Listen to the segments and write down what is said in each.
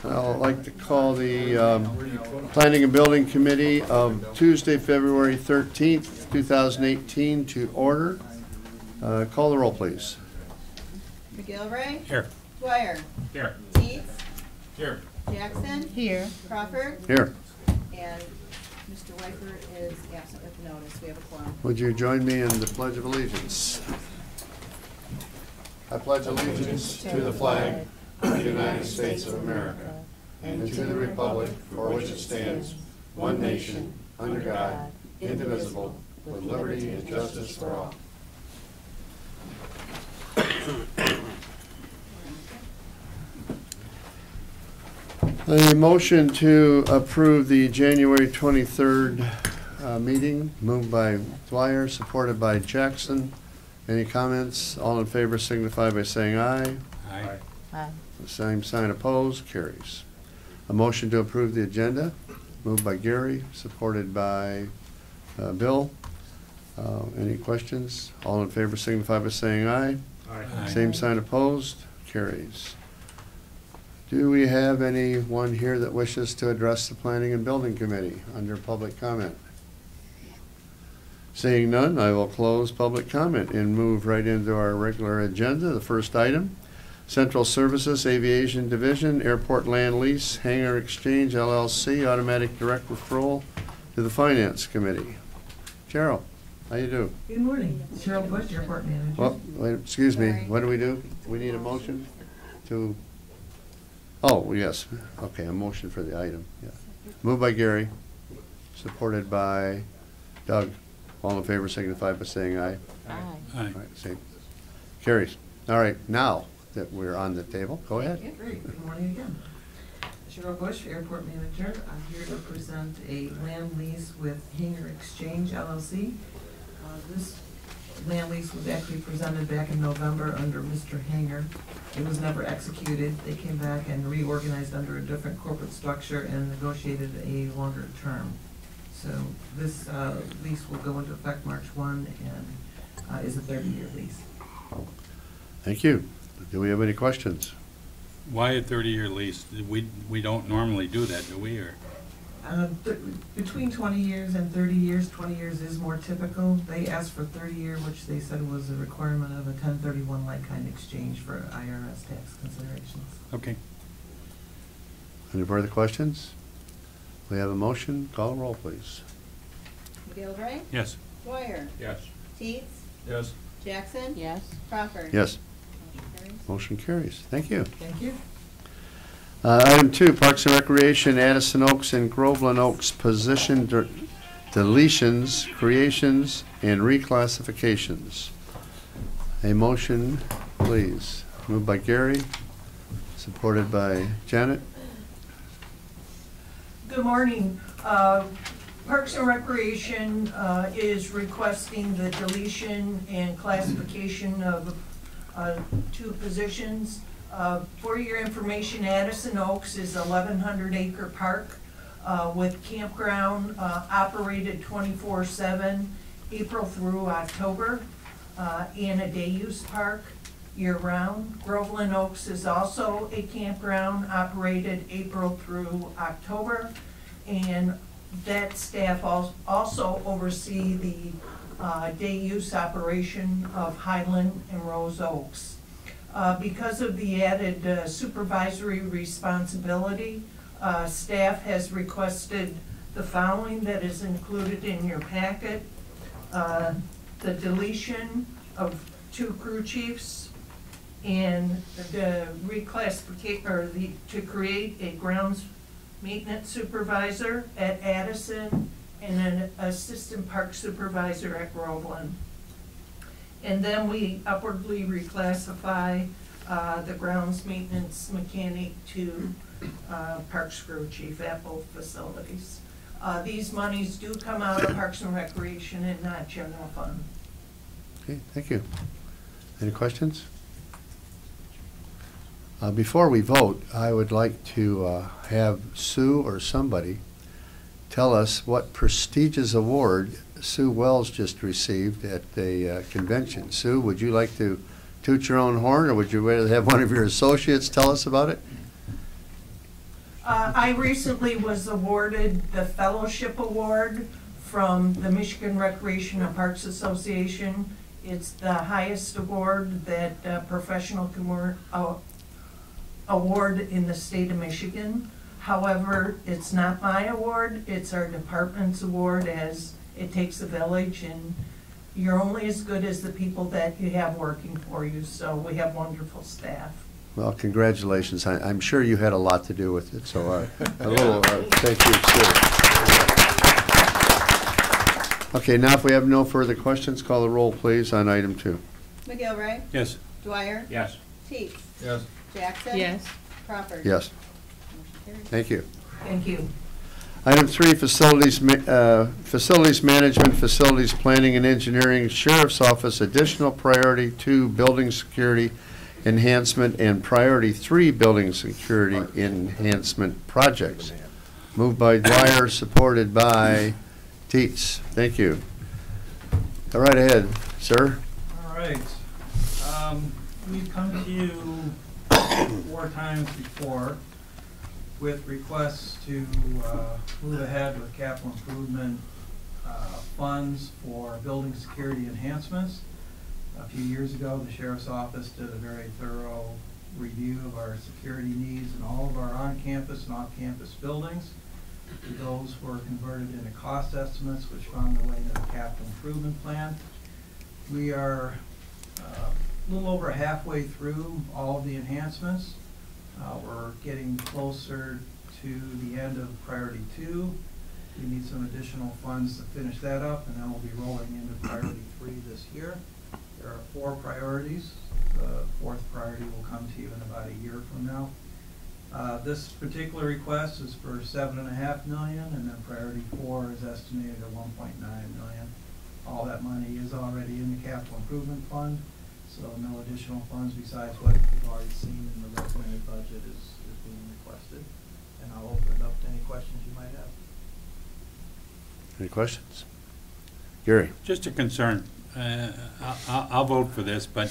I'd like to call the Planning and Building Committee of Tuesday, February 13th, 2018 to order. Call the roll, please. McGilvray? Here. Dwyer? Here. Dietz? Here. Jackson? Here. Crawford? Here. And Mr. Wyford is absent with notice. We have a quorum. Would you join me in the Pledge of Allegiance? I pledge allegiance to the flag of the United States of America and to the republic for which it stands, one nation, under God, indivisible, with liberty and justice for all. A motion to approve the January 23rd meeting, moved by Dwyer, supported by Jackson. Any comments? All in favor signify by saying aye. Aye. Aye. The same sign opposed, carries. A motion to approve the agenda, moved by Gary, supported by Bill. Any questions? All in favor signify by saying aye. Aye. Same sign opposed, carries. Do we have anyone here that wishes to address the Planning and Building Committee under public comment? Seeing none, I will close public comment and move right into our regular agenda. The first item, Central Services Aviation Division, Airport Land Lease, Hangar Exchange LLC, automatic direct referral to the Finance Committee. Cheryl, how you do? Good morning. Cheryl Bush, Airport Manager. Well, wait, excuse me, what do? We need a motion to, oh, yes, okay, a motion for the item, yeah. Moved by Gary, supported by Doug. All in favor signify by saying aye. Aye. Aye. All right, same. Carries. All right, now that we're on the table, go ahead. Yeah, great. Good morning again. Cheryl Bush, Airport Manager. I'm here to present a land lease with Hangar Exchange LLC. This land lease was actually presented back in November under Mr. Hangar. It was never executed. They came back and reorganized under a different corporate structure and negotiated a longer term. So this lease will go into effect March 1 and is a 30-year lease. Thank you. Do we have any questions? Why a 30-year lease? We don't normally do that, do we? Or Between 20 years and 30 years, 20 years is more typical. They asked for 30-year, which they said was a requirement of a 1031 like-kind exchange for IRS tax considerations. okay. Any further questions? We have a motion. Call the roll, please. McGilvray? Yes. Dwyer? Yes. Dietz? Yes. Jackson? Yes. Crawford? Yes. Motion carries. Motion carries. Thank you. Thank you. Item 2, Parks and Recreation, Addison Oaks and Groveland Oaks, position deletions, creations, and reclassifications. A motion, please. Moved by Gary, supported by Janet. Good morning. Parks and Recreation is requesting the deletion and classification of 2 positions. For your information, Addison Oaks is 1,100 acre park with campground operated 24/7 April through October, and a day use park year-round. Groveland Oaks is also a campground operated April through October, and that staff also oversee the day use operation of Highland and Rose Oaks. Because of the added supervisory responsibility, staff has requested the following that is included in your packet. The deletion of 2 crew chiefs, and the reclassification, or to create a grounds maintenance supervisor at Addison and an assistant park supervisor at Groveland. And then we upwardly reclassify the grounds maintenance mechanic to parks crew chief at both facilities. These monies do come out of Parks and Recreation and not general fund. Okay, thank you. Any questions? Before we vote, I would like to have Sue or somebody tell us what prestigious award Sue Wells just received at the convention. Sue, would you like to toot your own horn, or would you rather have one of your associates tell us about it? I recently was awarded the Fellowship Award from the Michigan Recreation and Parks Association. It's the highest award that a professional can award in the state of Michigan. However, it's not my award, it's our department's award, as it takes a village, and you're only as good as the people that you have working for you, so we have wonderful staff. Well, congratulations. I'm sure you had a lot to do with it, so a little thank you, too. Okay, now if we have no further questions, call the roll, please, on item 2. McGilvray? Yes. Dwyer? Yes. Teets? Yes. Jackson? Yes. Crawford? Yes, Motion carries. thank you. Thank you. Item 3, facilities management, facilities planning and engineering, Sheriff's Office, additional priority 2, building security enhancement, and priority 3, building security enhancement projects. Moved by Dwyer, supported by Teets. Thank you. All right, ahead, sir. All right. We've come to you 4 times before with requests to move ahead with capital improvement funds for building security enhancements. A few years ago, the Sheriff's Office did a very thorough review of our security needs in all of our on-campus and off-campus buildings. Those were converted into cost estimates, which found their way into the capital improvement plan. We are a little over halfway through all of the enhancements. We're getting closer to the end of priority 2. We need some additional funds to finish that up, and then we'll be rolling into priority 3 this year. There are 4 priorities. The 4th priority will come to you in about a year from now. This particular request is for $7.5 million, and then priority 4 is estimated at $1.9 million. All that money is already in the capital improvement fund, so no additional funds besides what you've already seen in the recommended budget is being requested. And I'll open it up to any questions you might have. Any questions? Gary? Just a concern. I'll vote for this, but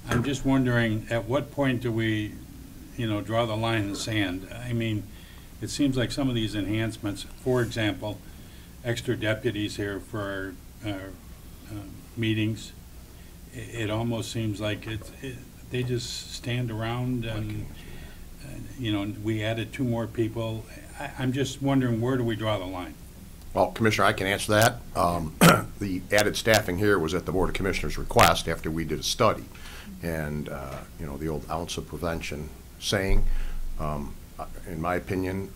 I'm just wondering, at what point do we, draw the line in the sand? I mean, it seems like some of these enhancements, for example, extra deputies here for our meetings, it almost seems like they just stand around and, we added 2 more people. I'm just wondering, where do we draw the line? Well, Commissioner, I can answer that. The added staffing here was at the Board of Commissioners' request after we did a study. And, the old ounce of prevention saying, in my opinion,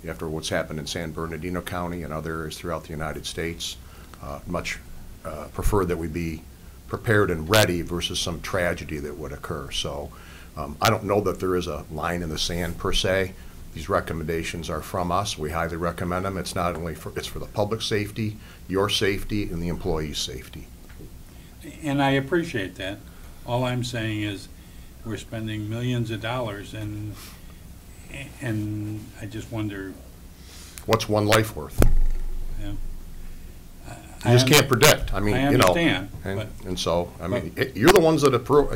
after what's happened in San Bernardino County and other areas throughout the United States, much prefer that we be prepared and ready versus some tragedy that would occur. So I don't know that there is a line in the sand per se. These recommendations are from us. We highly recommend them. It's not only it's for the public safety, your safety, and the employees' safety. And I appreciate that. All I'm saying is we're spending millions of dollars, and I just wonder. What's one life worth? Yeah. You just can't predict. I mean, I understand, and so, I mean, you're the ones that approve,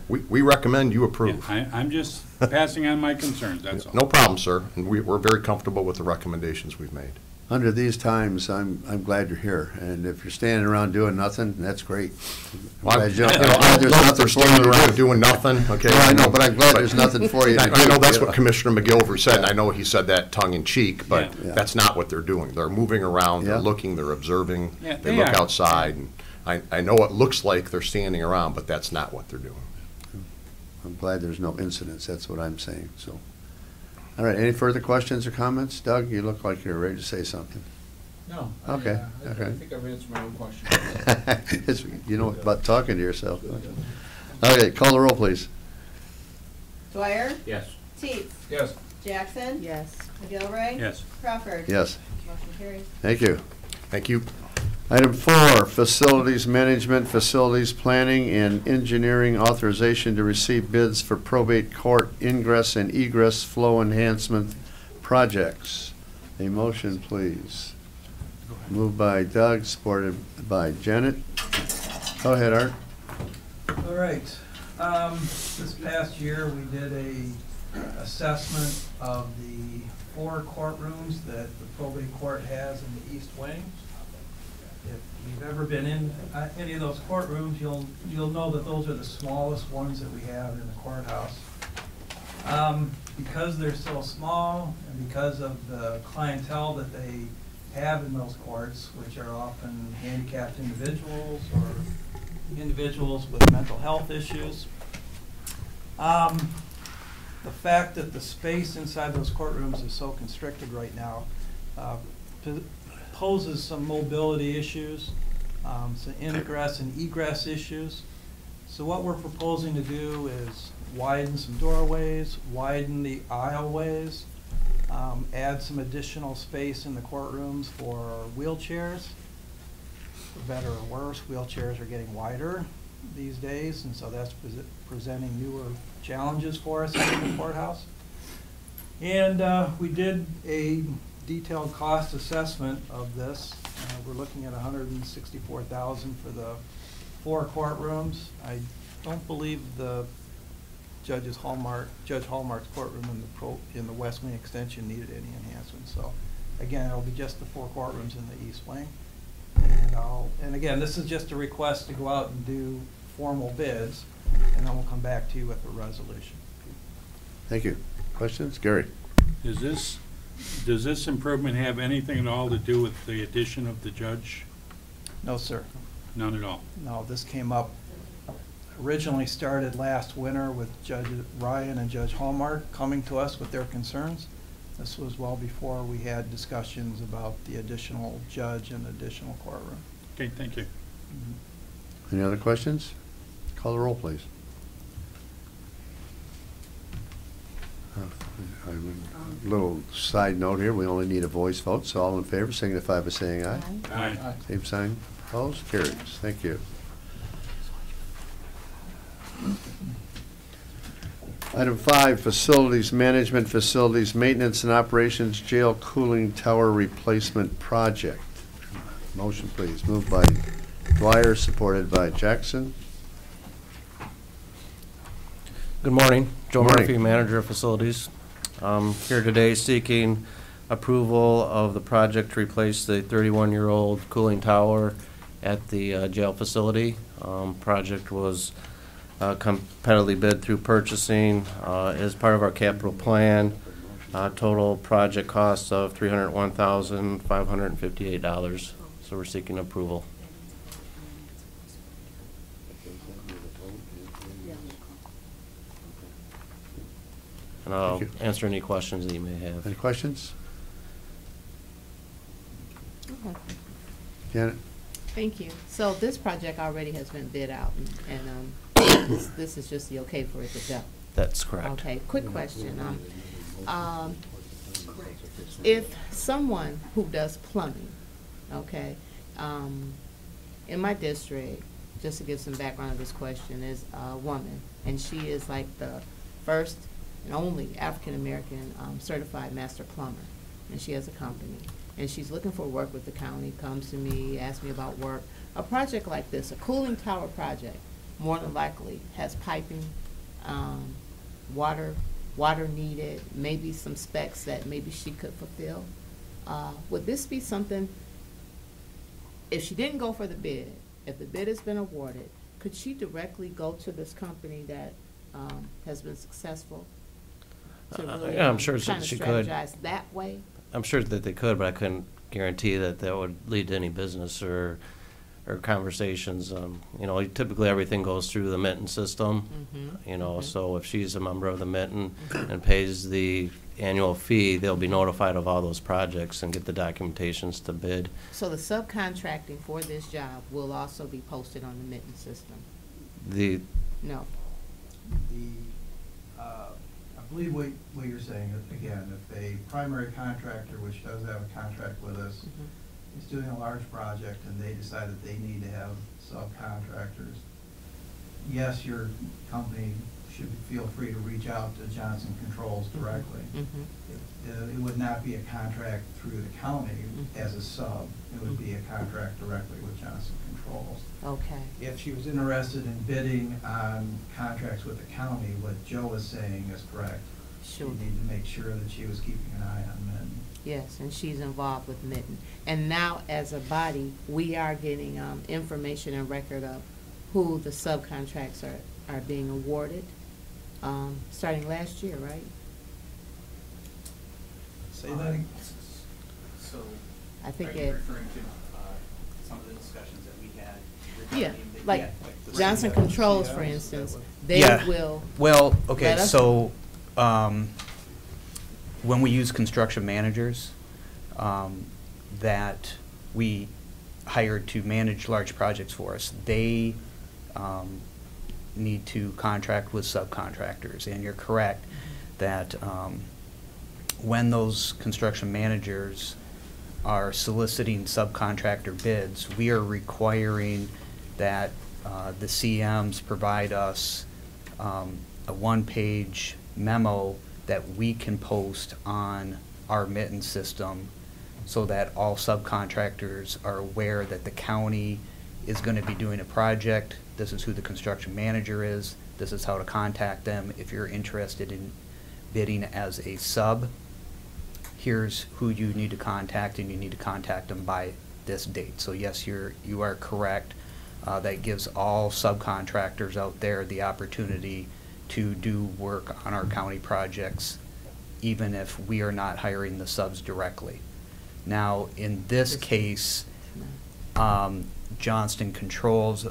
we recommend you approve. Yeah, I'm just passing on my concerns, that's all. No problem, sir, and we're very comfortable with the recommendations we've made. Under these times, I'm glad you're here, and if you're standing around doing nothing, that's great. Well, There's I nothing love for they're you standing to around do. doing nothing, okay? Well, I know, but I'm glad there's nothing for you to do. I know that's what Yeah. Commissioner McGilvery said, and I know he said that tongue-in-cheek, but Yeah. that's not what they're doing. They're moving around, they're Yeah. looking, they're observing, Yeah, they they look are. outside, and I know it looks like they're standing around, but that's not what they're doing. I'm glad there's no incidents, that's what I'm saying, so. All right, any further questions or comments? Doug, you look like you're ready to say something. No. Okay, I okay. think I've answered my own question. It's, about talking to yourself. Okay, call the roll, please. Dwyer? Yes. Teets? Yes. Jackson? Yes. McGilvray? Yes. Crawford? Yes, Motion carries. thank you. Thank you. Item 4, facilities management, facilities planning, and engineering authorization to receive bids for probate court ingress and egress flow enhancement projects. A motion, please. Moved by Doug, supported by Janet. Go ahead, Art. All right. This past year, we did a assessment of the 4 courtrooms that the probate court has in the east wing. If you've ever been in any of those courtrooms, you'll know that those are the smallest ones that we have in the courthouse. Because they're so small and because of the clientele that they have in those courts, which are often handicapped individuals or individuals with mental health issues, the fact that the space inside those courtrooms is so constricted right now poses some mobility issues, some ingress and egress issues. So what we're proposing to do is widen some doorways, widen the aisleways, add some additional space in the courtrooms for wheelchairs. For better or worse, wheelchairs are getting wider these days, and so that's presenting newer challenges for us in the courthouse. And we did a detailed cost assessment of this. We're looking at $164,000 for the 4 courtrooms. I don't believe the Judge Hallmark's courtroom in the West Wing Extension needed any enhancements. So again, it'll be just the 4 courtrooms in the East Wing. And again, this is just a request to go out and do formal bids, and then we'll come back to you with a resolution. Thank you. Questions? Gary? Does this improvement have anything at all to do with the addition of the judge? No, sir. None at all? No, this came up, originally started last winter with Judge Ryan and Judge Hallmark coming to us with their concerns. This was well before we had discussions about the additional judge and additional courtroom. Okay, thank you. Any other questions? Call the roll, please. A little side note here, we only need a voice vote, so all in favor signify by saying aye. Aye. Same sign, opposed, carries. Thank you. Item 5, facilities management, facilities maintenance and operations, jail cooling tower replacement project. Motion, please. Moved by Dwyer, supported by Jackson. Good morning. Joe Morning. Murphy, Manager of Facilities. Here today seeking approval of the project to replace the 31-year-old cooling tower at the jail facility. Project was competitively bid through purchasing as part of our capital plan. Total project cost of $301,558. So we're seeking approval. And I'll Thank you. answer any questions that you may have. Any questions? Janet? Thank you. So this project already has been bid out, and this is just the okay for it to go? That's correct. Okay, quick question. If someone who does plumbing, okay, in my district, just to give some background of this question, is a woman, and she is like the first and only African-American certified master plumber, and she has a company, and she's looking for work with the county, comes to me, asks me about work. A project like this, a cooling tower project, more than likely has piping, water needed, maybe some specs that maybe she could fulfill. Would this be something, if she didn't go for the bid, if the bid has been awarded, could she directly go to this company that has been successful to really Yeah, I'm sure kind of she could. strategize that way? I'm sure that they could, but I couldn't guarantee that that would lead to any business or conversations. You know, typically everything goes through the Minton system. You know, so if she's a member of the Minton and pays the annual fee, they'll be notified of all those projects and get the documentations to bid. So the subcontracting for this job will also be posted on the Minton system? No. I believe what you're saying is, again, if a primary contractor, which does have a contract with us, is doing a large project and they decide that they need to have subcontractors, yes, your company should feel free to reach out to Johnson Controls directly. It would not be a contract through the county as a sub. It would be a contract directly with Johnson Controls. Okay. If she was interested in bidding on contracts with the county, what Joe is saying is correct. she Sure. needed to make sure that she was keeping an eye on Mitten. Yes, and she's involved with Mitten. And now, as a body, we are getting information and record of who the subcontracts are being awarded, starting last year, right? Say that again. So, I think are you it, referring to some of the discussions that we had? yeah, regarding the- like the Johnson CMs? Controls, for instance, they Yeah. will, Well, okay, Let us- so, when we use construction managers, that we hired to manage large projects for us, they, need to contract with subcontractors. And you're correct that, when those construction managers are soliciting subcontractor bids, we are requiring that the CMs provide us a one-page memo that we can post on our Mitten system so that all subcontractors are aware that the county is going to be doing a project. This is who the construction manager is. This is how to contact them. If you're interested in bidding as a sub, here's who you need to contact, and you need to contact them by this date. So yes, you are correct. That gives all subcontractors out there the opportunity to do work on our county projects, even if we are not hiring the subs directly. Now, in this case, Johnston Controls,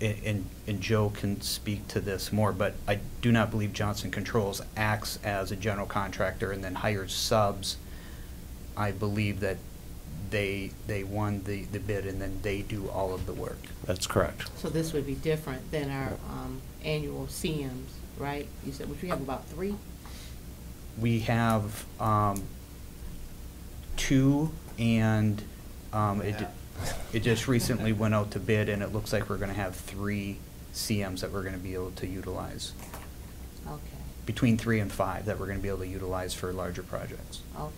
and Joe can speak to this more, but I do not believe Johnston Controls acts as a general contractor and then hires subs. I believe that they won the bid and then they do all of the work. That's correct. so this would be different than our annual CMs, right? You said, which we have about 3? We have 2, and it just recently went out to bid, and it looks like we're going to have 3 CMs that we're going to be able to utilize. Okay. Between 3 and 5 that we're going to be able to utilize for larger projects. Okay.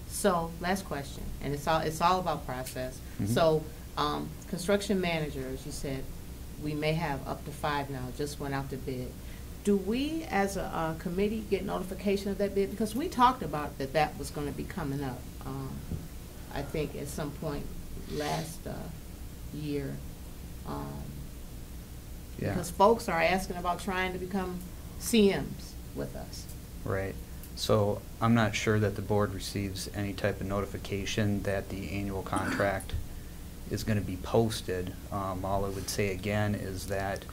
So, last question, and it's all about process. Mhm. So, construction managers, you said, we may have up to 5 now, just went out to bid. Do we, as a committee, get notification of that bid? Because we talked about that was gonna be coming up, I think at some point last year. Yeah. Because folks are asking about trying to become CMs with us. Right. So I'm not sure that the board receives any type of notification that the annual contract is going to be posted. All I would say again is that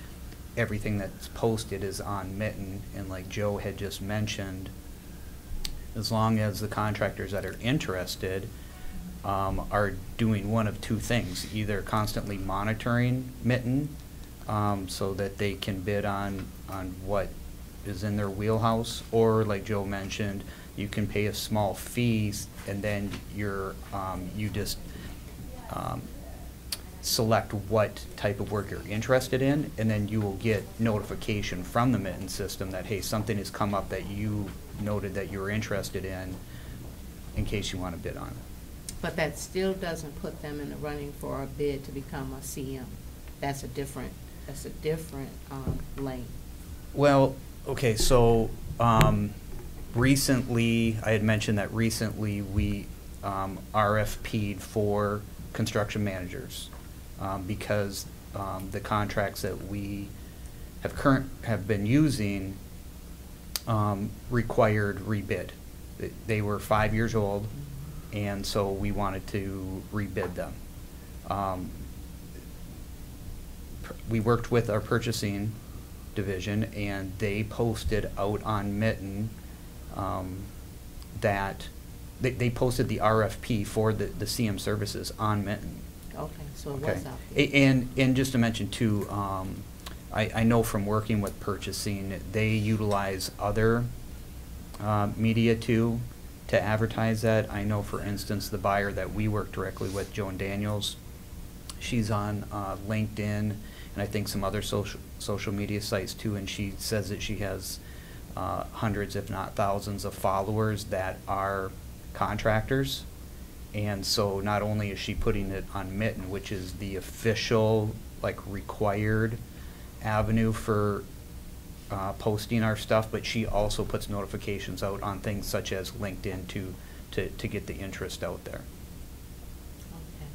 everything that's posted is on Mitten, and like Joe had just mentioned, as long as the contractors that are interested are doing one of 2 things, either constantly monitoring Mitten so that they can bid on what is in their wheelhouse, or like Joe mentioned, you can pay a small fee and then you just select what type of work you're interested in, and then you will get notification from the Mitten system that, hey, something has come up that you noted that you were interested in case you want to bid on it. But that still doesn't put them in the running for a bid to become a CM. That's a different lane. Well, okay, so recently, I had mentioned that recently we RFP'd for construction managers because the contracts that we have been using required rebid. They were 5 years old, and so we wanted to rebid them. We worked with our purchasing division, and they posted out on Mitten that they posted the RFP for the CM services on Mitten. Okay, so it Okay. was out there. And just to mention too, I know from working with purchasing, they utilize other media too to advertise that. I know, for instance, the buyer that we work directly with, Joan Daniels, she's on LinkedIn and I think some other social media sites too, and she says that she has hundreds, if not thousands, of followers that are contractors. And so not only is she putting it on Mitten, which is the official, like, required avenue for posting our stuff, but she also puts notifications out on things such as LinkedIn to get the interest out there. Okay.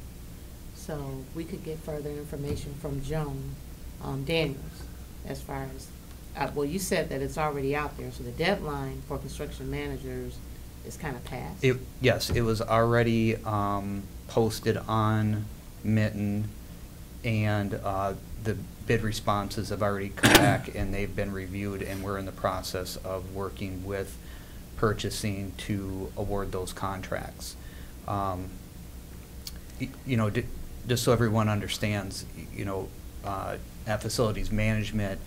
So we could get further information from Joan Daniels as far as, well, you said that it's already out there, so the deadline for construction managers is kind of past. Yes, it was already posted on Mitten, and the bid responses have already come back and they've been reviewed, and we're in the process of working with purchasing to award those contracts. You know, just so everyone understands, you know, at facilities management,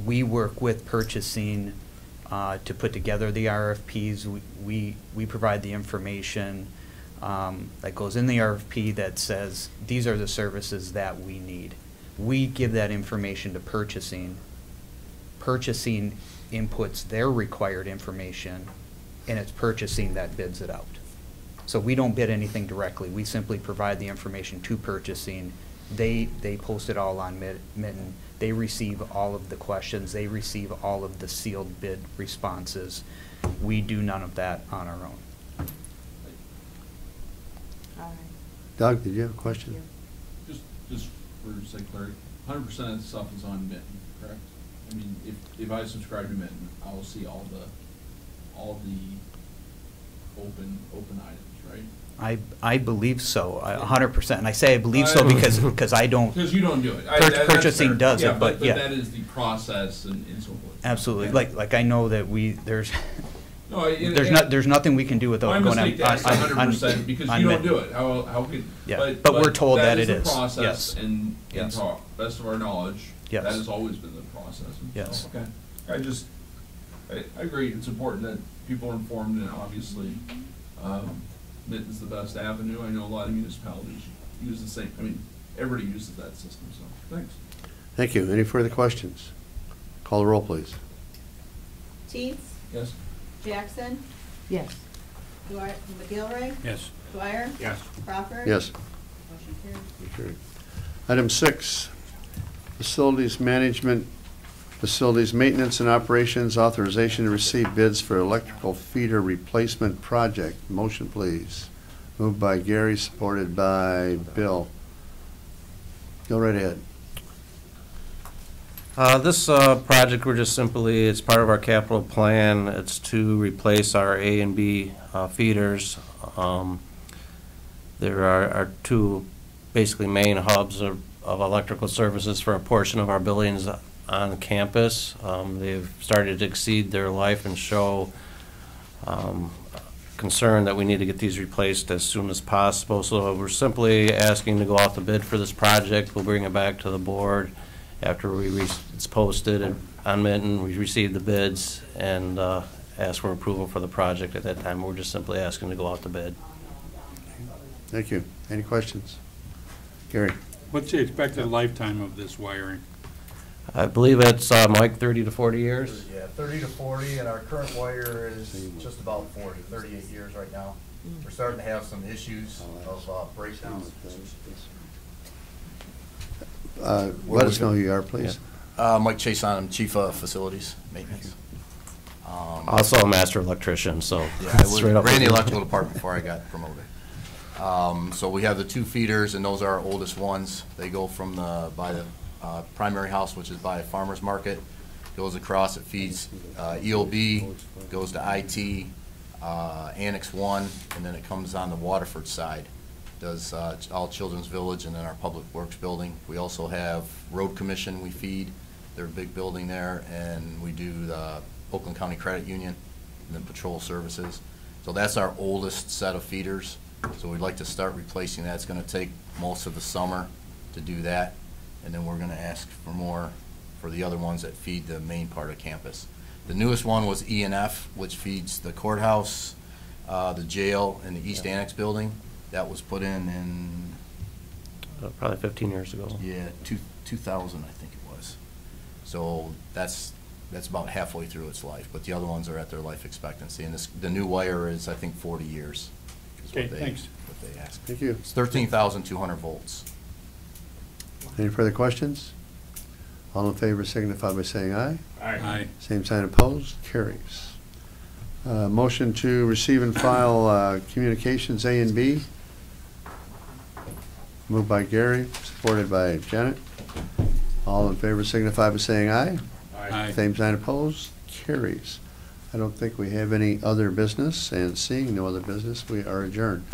we work with purchasing to put together the RFPs. We provide the information that goes in the RFP that says these are the services that we need. We give that information to purchasing. Purchasing inputs their required information, and it's purchasing that bids it out. So we don't bid anything directly. We simply provide the information to purchasing. They post it all on Mitten. They receive all of the questions. They receive all of the sealed bid responses. We do none of that on our own. All right. Doug, did you have a question? Thank Just for sake of clarity, 100% of the stuff is on Mitten, correct? I mean, if I subscribe to Mitten, I will see all the open items, right? I believe so, 100%. And I say I believe so because I don't. Because you don't do it. That's Purchasing fair. does Yeah, it, but yeah. that is the process and so forth. Absolutely. Okay. Like I know that there's No, and- there's nothing we can do without My going on. mistake, that's 100%, because you don't do it. How could? Yeah, but we're told that it That is. is the process, Yes. and Yes. to best of our knowledge, Yes. that has always been the process. And Yes. so, okay. I agree, it's important that people are informed, and obviously, Mitten's the best avenue. I know a lot of municipalities use the same, I mean, everybody uses that system, so, thanks. Thank you. Any further questions? Call the roll, please. Teets, Yes? Jackson, you. Yes. McGilvray, Yes. Dwyer, Yes. Crawford. Yes. Motion carried. Carried. Item 6, facilities management, facilities maintenance and operations, authorization to receive bids for electrical feeder replacement project. Motion, please. Moved by Gary, supported by Bill. Go right ahead. This project, we're just simply, it's part of our capital plan. It's to replace our A and B feeders. There are two basically main hubs of electrical services for a portion of our buildings on campus. They've started to exceed their life and show concern that we need to get these replaced as soon as possible. So we're simply asking to go out to bid for this project. We'll bring it back to the board after it's posted on Mitten. We receive the bids and ask for approval for the project at that time. We're just simply asking to go out to bid. Thank you. Any questions? Gary? What's the expected lifetime of this wiring? I believe it's, Mike, 30 to 40 years? Yeah, 30 to 40, and our current wire is just about 40, 38 years right now. We're starting to have some issues of breakdowns. Let us know who you are, please. Mike Chase, I'm Chief of Facilities Maintenance. Also a master electrician, so. Yeah, I it's right up ran the there. electrical department before I got promoted. So we have the two feeders, and those are our oldest ones. They go from by the primary house, which is by a farmer's market, goes across, it feeds EOB, goes to IT, Annex 1, and then it comes on the Waterford side. Does all Children's Village and then our Public Works building. We also have Road Commission we feed, their big building there, and we do the Oakland County Credit Union and then Patrol Services. So that's our oldest set of feeders. So we'd like to start replacing that. It's going to take most of the summer to do that, and then we're going to ask for more for the other ones that feed the main part of campus. The newest one was E&F, which feeds the courthouse, the jail, and the East Annex building. That was put in Probably 15 years ago. yeah, 2000, I think it was. So that's about halfway through its life, but the other ones are at their life expectancy. And the new wire is, I think, 40 years. Is Okay, what they, thanks. What they ask. Thank you. It's 13,200 volts. Any further questions? All in favor signify by saying aye. Aye. Same sign opposed, carries. Motion to receive and file communications A and B. Moved by Gary, supported by Janet. All in favor signify by saying aye. Aye. Same sign opposed, carries. I don't think we have any other business, and seeing no other business, we are adjourned.